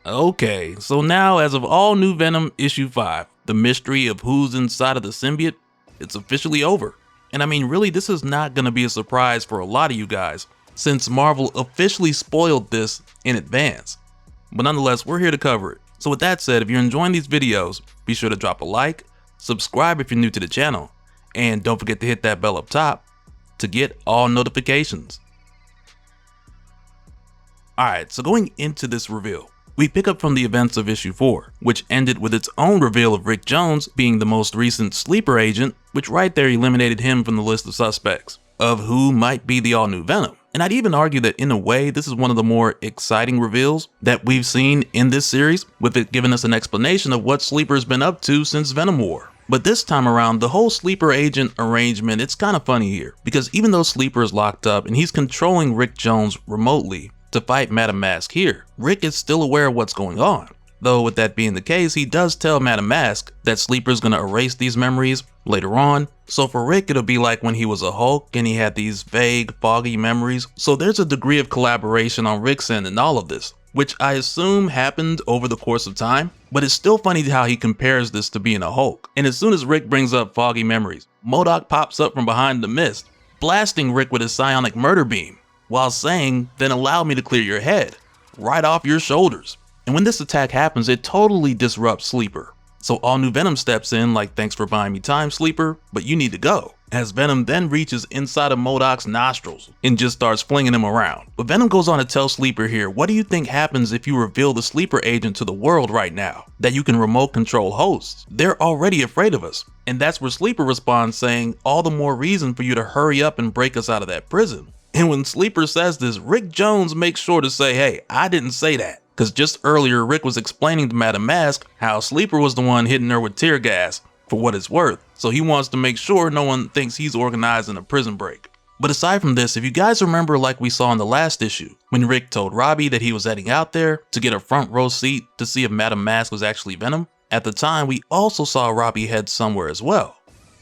Okay, so now as of all new Venom issue 5, the mystery of who's inside of the symbiote, it's officially over. And I mean, really, this is not gonna be a surprise for a lot of you guys, since Marvel officially spoiled this in advance. But nonetheless, we're here to cover it. So with that said, if you're enjoying these videos, be sure to drop a like, subscribe if you're new to the channel, and don't forget to hit that bell up top to get all notifications. Alright, so going into this reveal, we pick up from the events of issue 4, which ended with its own reveal of Rick Jones being the most recent sleeper agent, which right there eliminated him from the list of suspects of who might be the all-new Venom. And I'd even argue that in a way, this is one of the more exciting reveals that we've seen in this series, with it giving us an explanation of what Sleeper's been up to since Venom War. But this time around, the whole sleeper agent arrangement, it's kind of funny here, because even though Sleeper is locked up and he's controlling Rick Jones remotely to fight Madam Mask here, Rick is still aware of what's going on. Though with that being the case, he does tell Madam Mask that Sleeper's gonna erase these memories later on. So for Rick, it'll be like when he was a Hulk and he had these vague, foggy memories. So there's a degree of collaboration on Rick's end in all of this, which I assume happened over the course of time. But it's still funny how he compares this to being a Hulk. And as soon as Rick brings up foggy memories, M.O.D.O.K pops up from behind the mist, blasting Rick with his psionic murder beam, while saying, "Then allow me to clear your head, right off your shoulders." And when this attack happens, it totally disrupts Sleeper. So all new Venom steps in like, "Thanks for buying me time, Sleeper, but you need to go." As Venom then reaches inside of M.O.D.O.K's nostrils and just starts flinging him around. But Venom goes on to tell Sleeper here, what do you think happens if you reveal the sleeper agent to the world right now? That you can remote control hosts. They're already afraid of us. And that's where Sleeper responds saying, all the more reason for you to hurry up and break us out of that prison. And when Sleeper says this, Rick Jones makes sure to say, hey, I didn't say that. Because just earlier, Rick was explaining to Madam Mask how Sleeper was the one hitting her with tear gas, for what it's worth. So he wants to make sure no one thinks he's organizing a prison break. But aside from this, if you guys remember like we saw in the last issue, when Rick told Robbie that he was heading out there to get a front row seat to see if Madam Mask was actually Venom, at the time we also saw Robbie head somewhere as well.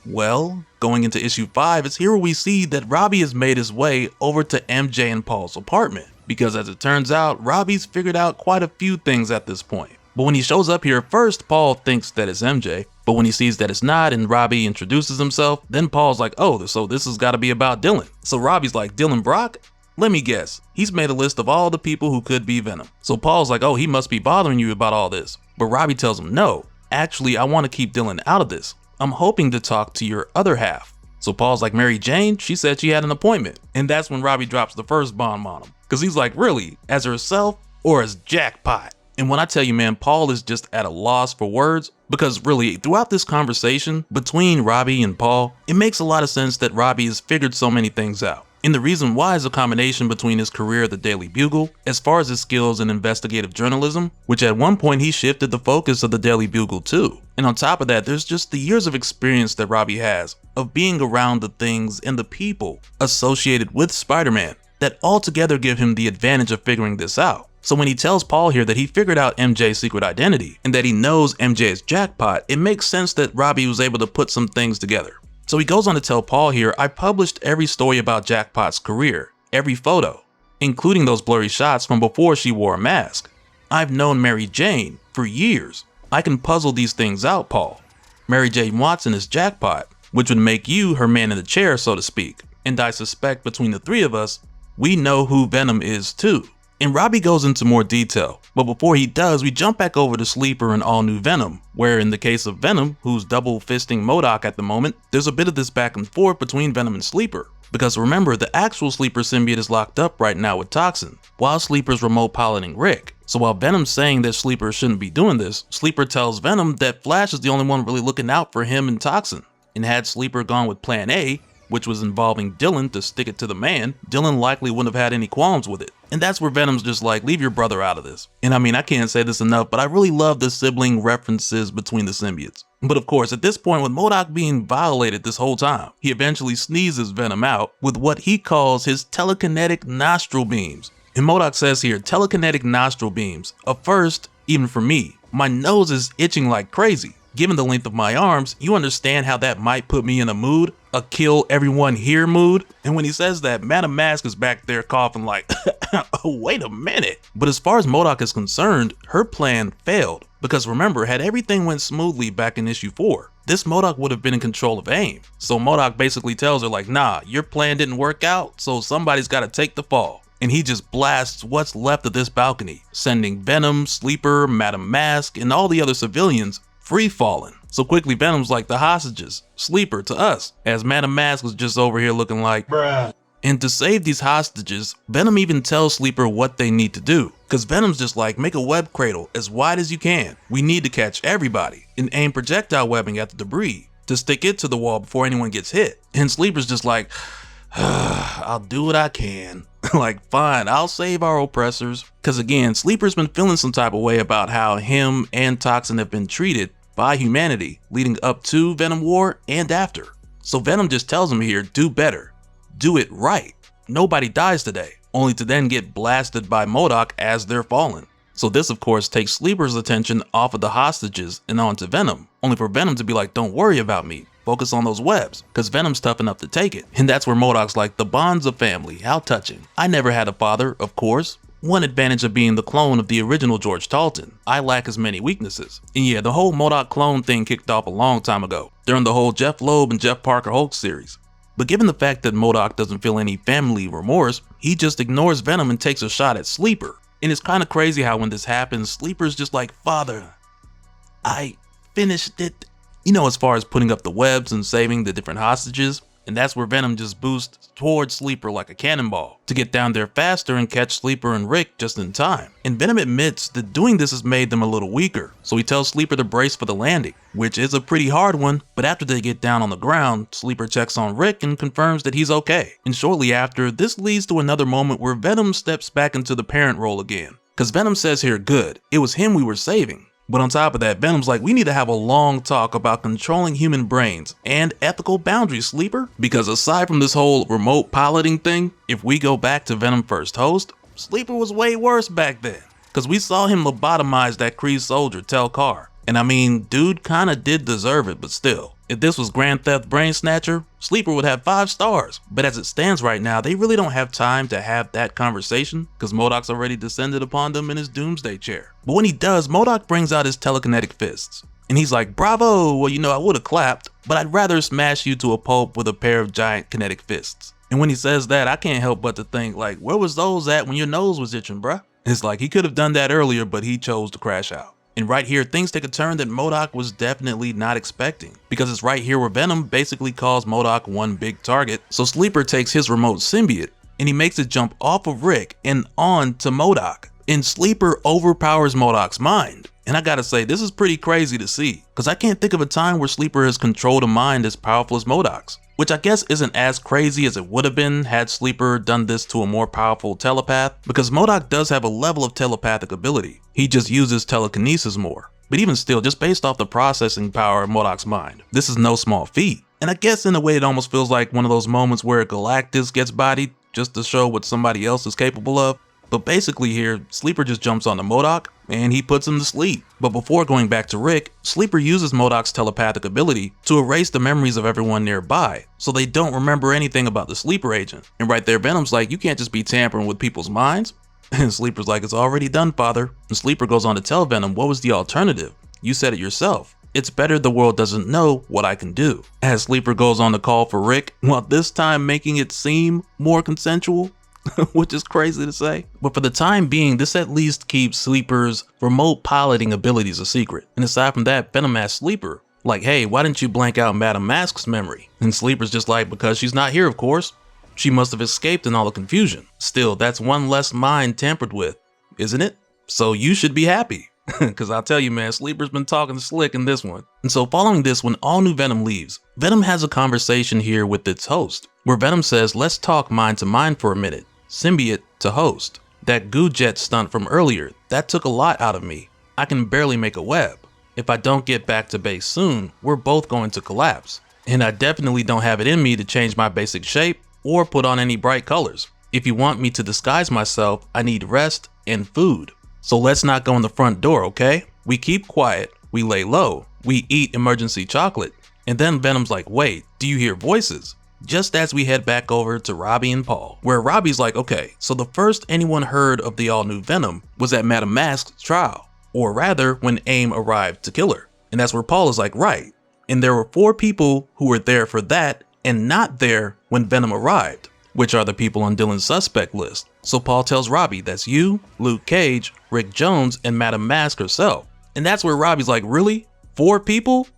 Well, going into issue 5, it's here where we see that Robbie has made his way over to MJ and Paul's apartment. Because as it turns out, Robbie's figured out quite a few things at this point. But when he shows up here, first Paul thinks that it's MJ, but when he sees that it's not and Robbie introduces himself, then Paul's like, oh, so this has got to be about Dylan. So Robbie's like, Dylan Brock? Let me guess, he's made a list of all the people who could be Venom. So Paul's like, oh, he must be bothering you about all this. But Robbie tells him, no, actually I want to keep Dylan out of this. I'm hoping to talk to your other half. So Paul's like, Mary Jane, she said she had an appointment. And that's when Robbie drops the first bomb on him. Because he's like, really, as herself or as Jackpot? And when I tell you, man, Paul is just at a loss for words, because really, throughout this conversation between Robbie and Paul, it makes a lot of sense that Robbie has figured so many things out. And the reason why is a combination between his career at the Daily Bugle, as far as his skills in investigative journalism, which at one point he shifted the focus of the Daily Bugle too. And on top of that, there's just the years of experience that Robbie has of being around the things and the people associated with Spider-Man that altogether give him the advantage of figuring this out. So when he tells Paul here that he figured out MJ's secret identity and that he knows MJ is Jackpot, it makes sense that Robbie was able to put some things together. So he goes on to tell Paul here, I published every story about Jackpot's career, every photo, including those blurry shots from before she wore a mask. I've known Mary Jane for years. I can puzzle these things out, Paul. Mary Jane Watson is Jackpot, which would make you her man in the chair, so to speak. And I suspect between the three of us, we know who Venom is too. And Robbie goes into more detail, but before he does, we jump back over to Sleeper and all new Venom, where in the case of Venom, who's double fisting M.O.D.O.K at the moment, there's a bit of this back and forth between Venom and Sleeper. Because remember, the actual Sleeper symbiote is locked up right now with Toxin, while Sleeper's remote piloting Rick. So while Venom's saying that Sleeper shouldn't be doing this, Sleeper tells Venom that Flash is the only one really looking out for him and Toxin. And had Sleeper gone with Plan A, which was involving Dylan to stick it to the man, Dylan likely wouldn't have had any qualms with it. And that's where Venom's just like, leave your brother out of this. And I mean, I can't say this enough, but I really love the sibling references between the symbiotes. But of course, at this point, with M.O.D.O.K being violated this whole time, he eventually sneezes Venom out with what he calls his telekinetic nostril beams. And M.O.D.O.K says here, telekinetic nostril beams. A first, even for me. My nose is itching like crazy. Given the length of my arms, you understand how that might put me in a mood, a kill everyone here mood. And when he says that, Madam Mask is back there coughing like, oh, wait a minute. But as far as M.O.D.O.K is concerned, her plan failed. Because remember, had everything went smoothly back in issue 4, this M.O.D.O.K would have been in control of AIM. So M.O.D.O.K basically tells her like, nah, your plan didn't work out, so somebody's gotta take the fall. And he just blasts what's left of this balcony, sending Venom, Sleeper, Madam Mask, and all the other civilians free falling. So quickly Venom's like, the hostages, Sleeper to us, as Madam Mask was just over here looking like, bruh. And to save these hostages, Venom even tells Sleeper what they need to do. Cause Venom's just like, make a web cradle as wide as you can. We need to catch everybody and aim projectile webbing at the debris to stick it to the wall before anyone gets hit. And Sleeper's just like, I'll do what I can. Like, fine, I'll save our oppressors. Cause again, Sleeper's been feeling some type of way about how him and Toxin have been treated by humanity leading up to Venom War and after. So Venom just tells him here, do better. Do it right. Nobody dies today, only to then get blasted by M.O.D.O.K as they're falling. So this of course takes Sleeper's attention off of the hostages and onto Venom, only for Venom to be like, don't worry about me. Focus on those webs, cause Venom's tough enough to take it. And that's where M.O.D.O.K's like, the bonds of family, how touching. I never had a father, of course. One advantage of being the clone of the original George Talton, I lack as many weaknesses. And yeah, the whole M.O.D.O.K clone thing kicked off a long time ago, during the whole Jeff Loeb and Jeff Parker Hulk series. But given the fact that M.O.D.O.K doesn't feel any family remorse, he just ignores Venom and takes a shot at Sleeper. And it's kinda crazy how when this happens, Sleeper's just like, father, I finished it. You know, as far as putting up the webs and saving the different hostages, and that's where Venom just boosts towards Sleeper like a cannonball to get down there faster and catch Sleeper and Rick just in time. And Venom admits that doing this has made them a little weaker, so he tells Sleeper to brace for the landing, which is a pretty hard one, but after they get down on the ground, Sleeper checks on Rick and confirms that he's okay. And shortly after, this leads to another moment where Venom steps back into the parent role again. Cause Venom says here, good, it was him we were saving. But on top of that, Venom's like, we need to have a long talk about controlling human brains and ethical boundaries, Sleeper. Because aside from this whole remote piloting thing, if we go back to Venom First Host, Sleeper was way worse back then. Cause we saw him lobotomize that Kree soldier, Tel-Kar. And I mean, dude kinda did deserve it, but still. If this was Grand Theft Brain Snatcher, Sleeper would have 5 stars. But as it stands right now, they really don't have time to have that conversation because M.O.D.O.K's already descended upon them in his doomsday chair. But when he does, M.O.D.O.K brings out his telekinetic fists. And he's like, bravo, well, you know, I would have clapped, but I'd rather smash you to a pulp with a pair of giant kinetic fists. And when he says that, I can't help but to think, like, where was those at when your nose was itching, bruh? It's like he could have done that earlier, but he chose to crash out. And right here, things take a turn that M.O.D.O.K was definitely not expecting, because it's right here where Venom basically calls M.O.D.O.K one big target. So Sleeper takes his remote symbiote and he makes it jump off of Rick and on to M.O.D.O.K. And Sleeper overpowers M.O.D.O.K's mind. And I gotta say, this is pretty crazy to see, because I can't think of a time where Sleeper has controlled a mind as powerful as M.O.D.O.K's. Which I guess isn't as crazy as it would have been had Sleeper done this to a more powerful telepath, because M.O.D.O.K does have a level of telepathic ability. He just uses telekinesis more. But even still, just based off the processing power of M.O.D.O.K's mind, this is no small feat. And I guess in a way it almost feels like one of those moments where Galactus gets bodied just to show what somebody else is capable of. But basically here, Sleeper just jumps onto M.O.D.O.K and he puts him to sleep. But before going back to Rick, Sleeper uses M.O.D.O.K's telepathic ability to erase the memories of everyone nearby, so they don't remember anything about the Sleeper agent. And right there, Venom's like, you can't just be tampering with people's minds. And Sleeper's like, it's already done, father. And Sleeper goes on to tell Venom, what was the alternative? You said it yourself. It's better the world doesn't know what I can do. As Sleeper goes on to call for Rick, while this time making it seem more consensual. Which is crazy to say. But for the time being, this at least keeps Sleeper's remote piloting abilities a secret. And aside from that, Venom asks Sleeper, like, hey, why didn't you blank out Madam Mask's memory? And Sleeper's just like, because she's not here, of course. She must have escaped in all the confusion. Still, that's one less mind tampered with, isn't it? So you should be happy. Cause I'll tell you, man, Sleeper's been talking slick in this one. And so following this, when all new Venom leaves, Venom has a conversation here with its host, where Venom says, let's talk mind to mind for a minute. Symbiote to host. That goo jet stunt from earlier, that took a lot out of me. I can barely make a web. If I don't get back to base soon, we're both going to collapse. And I definitely don't have it in me to change my basic shape or put on any bright colors. If you want me to disguise myself, I need rest and food. So let's not go in the front door, okay? We keep quiet, we lay low, We eat emergency chocolate. And then Venom's like, wait, do you hear voices? Just as we head back over to Robbie and Paul, where Robbie's like, okay, so the first anyone heard of the all-new Venom was at Madame Mask's trial, or rather when AIM arrived to kill her. And that's where Paul is like, right. And there were 4 people who were there for that and not there when Venom arrived, which are the people on Dylan's suspect list. So Paul tells Robbie that's you, Luke Cage, Rick Jones, and Madame Mask herself. And that's where Robbie's like, really? 4 people?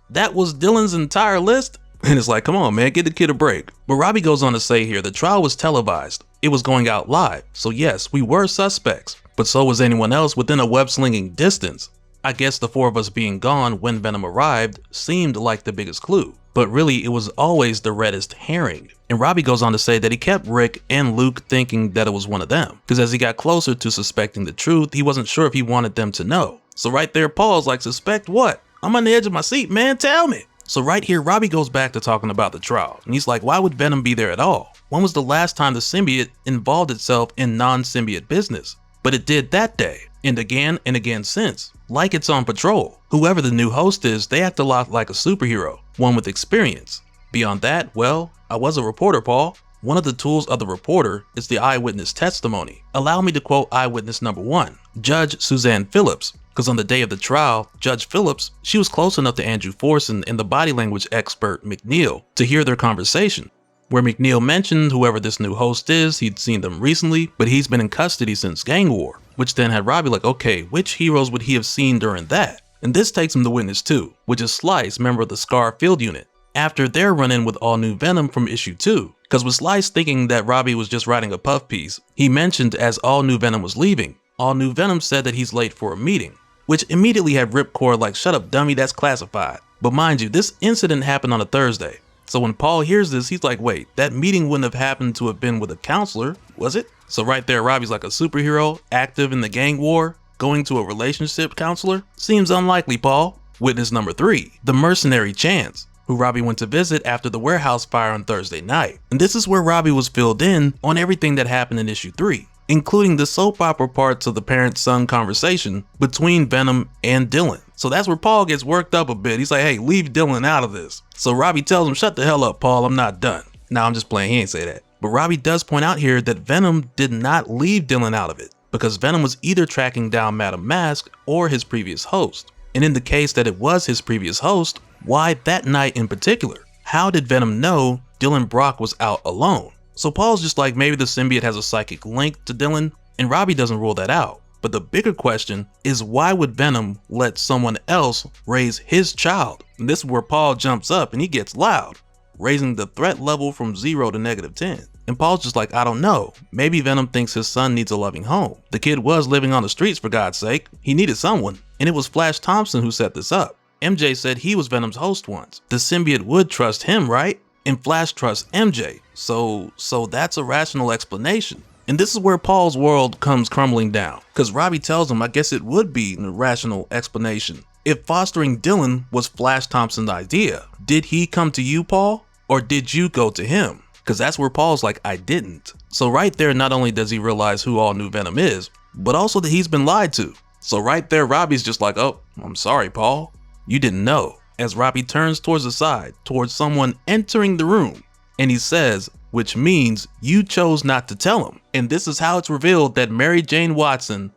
That was Dylan's entire list? And it's like, come on, man, give the kid a break. But Robbie goes on to say here, the trial was televised. It was going out live. So yes, we were suspects, but so was anyone else within a web-slinging distance. I guess the 4 of us being gone when Venom arrived seemed like the biggest clue, but really it was always the reddest herring. And Robbie goes on to say that he kept Rick and Luke thinking that it was one of them, because as he got closer to suspecting the truth, he wasn't sure if he wanted them to know. So right there, Paul's like, suspect what? I'm on the edge of my seat, man, tell me. So right here, Robbie goes back to talking about the trial, and he's like, why would Venom be there at all? When was the last time the symbiote involved itself in non-symbiote business? But it did that day, and again since, like it's on patrol. Whoever the new host is, they act a lot like a superhero, one with experience. Beyond that, well, I was a reporter, Paul. One of the tools of the reporter is the eyewitness testimony. Allow me to quote eyewitness number 1, Judge Suzanne Phillips, because on the day of the trial, Judge Phillips, she was close enough to Andrew Forson and the body language expert McNeil to hear their conversation, where McNeil mentioned whoever this new host is, he'd seen them recently, but he's been in custody since Gang War, which then had Robbie like, okay, which heroes would he have seen during that? And this takes him to witness 2, which is Slice, member of the Scar Field Unit, after their run-in with all new Venom from issue 2. Because with Slice thinking that Robbie was just writing a puff piece, he mentioned as all new Venom was leaving, all new Venom said that he's late for a meeting, which immediately had Ripcord like, shut up dummy, that's classified. But mind you, this incident happened on a Thursday. So when Paul hears this, he's like, wait, that meeting wouldn't have happened to have been with a counselor, was it? So right there, Robbie's like a superhero, active in the gang war, going to a relationship counselor? Seems unlikely, Paul. Witness number 3, the mercenary Chance, who Robbie went to visit after the warehouse fire on Thursday night. And this is where Robbie was filled in on everything that happened in issue 3, including the soap opera parts of the parent-son conversation between Venom and Dylan. So that's where Paul gets worked up a bit. He's like, hey, leave Dylan out of this. So Robbie tells him, shut the hell up, Paul, I'm not done. Now I'm just playing, he ain't say that. But Robbie does point out here that Venom did not leave Dylan out of it, because Venom was either tracking down Madame Mask or his previous host. And in the case that it was his previous host, why that night in particular? How did Venom know Dylan Brock was out alone? So Paul's just like, maybe the symbiote has a psychic link to Dylan, and Robbie doesn't rule that out. But the bigger question is, why would Venom let someone else raise his child? And this is where Paul jumps up and he gets loud, raising the threat level from 0 to -10. And Paul's just like, I don't know. Maybe Venom thinks his son needs a loving home. The kid was living on the streets, for God's sake. He needed someone. And it was Flash Thompson who set this up. MJ said he was Venom's host once. The symbiote would trust him, right? And Flash trusts MJ. So that's a rational explanation. And this is where Paul's world comes crumbling down, because Robbie tells him I guess it would be an irrational explanation. If fostering Dylan was Flash Thompson's idea, did he come to you, Paul? Or did you go to him? Because that's where Paul's like, I didn't. So right there, not only does he realize who all new Venom is, but also that he's been lied to. So right there, Robbie's just like, oh, I'm sorry, Paul. You didn't know. As Robbie turns towards the side, towards someone entering the room, and he says, which means you chose not to tell him. And this is how it's revealed that Mary Jane Watson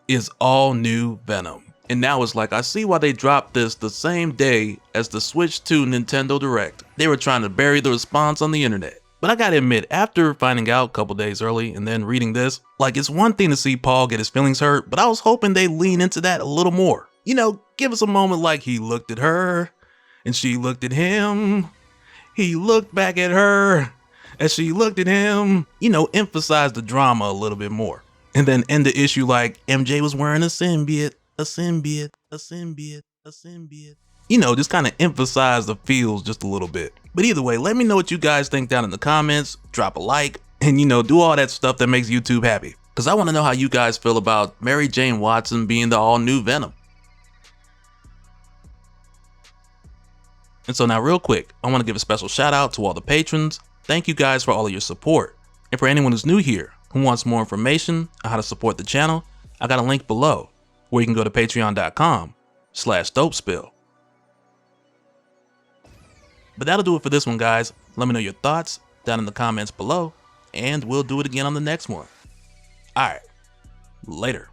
is all new Venom. And now it's like, I see why they dropped this the same day as the Switch 2 Nintendo Direct. They were trying to bury the response on the internet. But I gotta admit, after finding out a couple days early and then reading this, like, it's one thing to see Paul get his feelings hurt, but I was hoping they'd lean into that a little more. You know, give us a moment like he looked at her and she looked at him. He looked back at her as she looked at him. You know, emphasize the drama a little bit more. And then end the issue like MJ was wearing a symbiote, a symbiote, a symbiote, a symbiote. You know, just kind of emphasize the feels just a little bit. But either way, let me know what you guys think down in the comments, drop a like, and you know, do all that stuff that makes YouTube happy. Because I want to know how you guys feel about Mary Jane Watson being the all new Venom. And so now real quick, I want to give a special shout out to all the patrons. Thank you guys for all of your support. And for anyone who's new here, who wants more information on how to support the channel, I got a link below where you can go to patreon.com/dopespill. But that'll do it for this one, guys. Let me know your thoughts down in the comments below, and we'll do it again on the next one. Alright, later.